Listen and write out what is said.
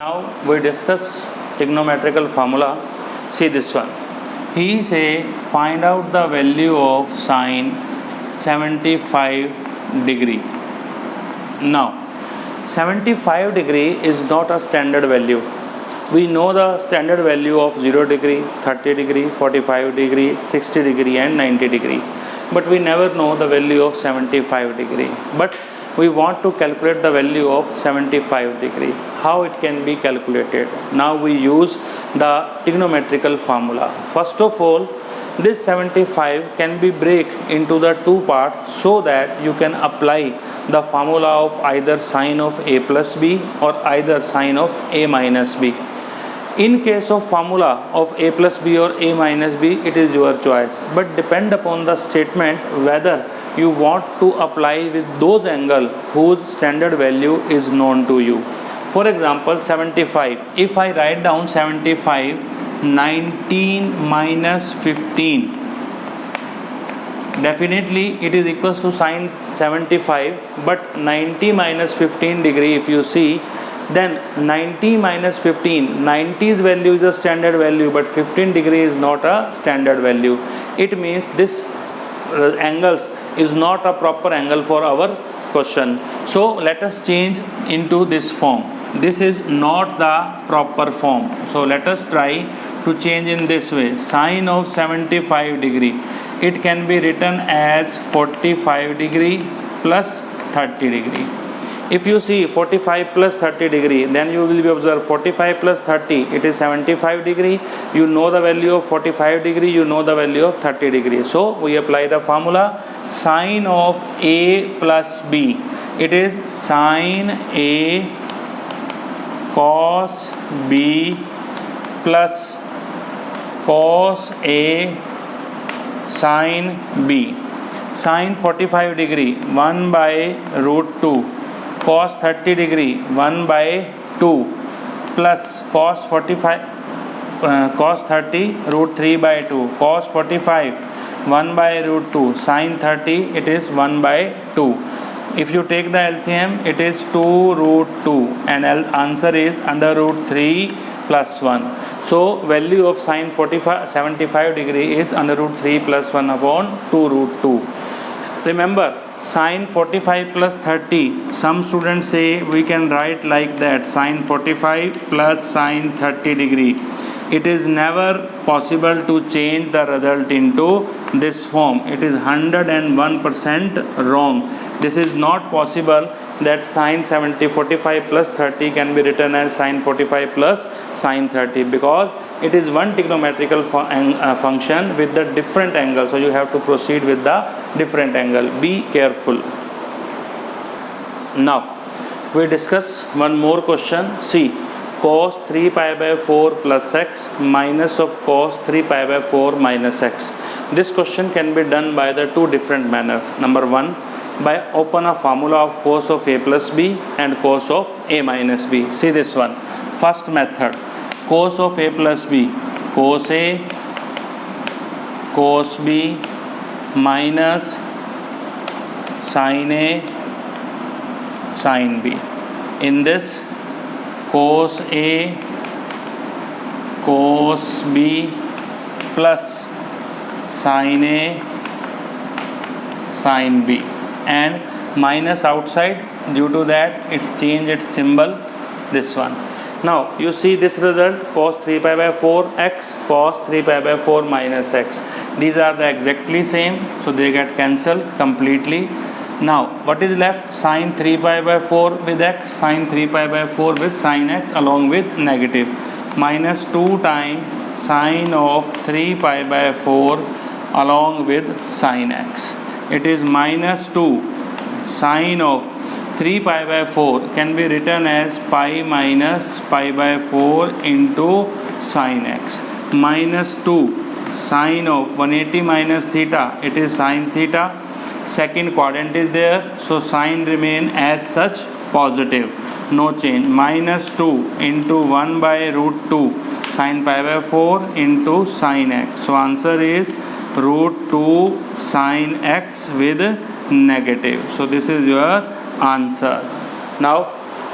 Now we discuss trigonometrical formula. See this one. He say find out the value of sine 75 degree. Now 75 degree is not a standard value. We know the standard value of 0 degree, 30 degree, 45 degree, 60 degree and 90 degree. But we never know the value of 75 degree. But we want to calculate the value of 75 degree. How it can be calculated? Now we use the trigonometrical formula. First of all, this 75 can be break into the two parts so that you can apply the formula of either sine of a plus b or either sine of a minus b. In case of formula of a plus b or a minus b, it is your choice, but depend upon the statement whether you want to apply with those angle whose standard value is known to you. For example, 75. If I write down 75, 19 minus 15, definitely it is equals to sine 75, but 90 minus 15 degree, if you see, then 90 minus 15, 90's value is a standard value, but 15 degree is not a standard value. It means this angles is not a proper angle for our question. So let us change into this form. This is not the proper form. So let us try to change in this way. Sine of 75 degree. It can be written as 45 degree plus 30 degree. If you see 45 plus 30 degree, then you will be observe 45 plus 30, it is 75 degree. You know the value of 45 degree, you know the value of 30 degree. So we apply the formula sine of a plus b. It is sine a cos b plus cos a sine b. Sine 45 degree 1 by root 2. Cos 30 degree 1 by 2 plus cos 45 cos 30 root 3 by 2 cos 45 1 by root 2 sin 30 it is 1 by 2. If you take the LCM, it is 2 root 2 and answer is under root 3 plus 1. So value of sin 75 degree is under root 3 plus 1 upon 2 root 2. Remember, sine 45 plus 30, some students say we can write like that, sine 45 plus sine 30 degree. It is never possible to change the result into this form. It is 101% wrong. This is not possible that sine 45 plus 30 can be written as sine 45 plus sine 30, because it is one trigonometrical function with the different angle. So you have to proceed with the different angle. Be careful. Now we discuss one more question. See, cos 3 pi by 4 plus x minus of cos 3 pi by 4 minus x. This question can be done by the two different manners. Number one, by open a formula of cos of a plus b and cos of a minus b. See this one. First method, cos of a plus b, cos a cos b minus sin a sin b. In this, cos a cos b plus sin a sin b, and minus outside, due to that it's changed its symbol, this one. Now you see this result, cos 3 pi by 4 x cos 3 pi by 4 minus x. These are the exactly same, so they get cancelled completely. Now what is left? Sin 3 pi by 4 with x, sin 3 pi by 4 with sin x along with negative, minus 2 times sin of 3 pi by 4 along with sin x. It is minus 2 sin of 3 pi by 4 can be written as pi minus pi by 4 into sin x, minus 2 sin of 180 minus theta, it is sin theta. Second quadrant is there, so sin remain as such positive, no change, minus 2 into 1 by root 2 sin pi by 4 into sin x. So answer is root 2 sin x with negative. So this is your answer. Now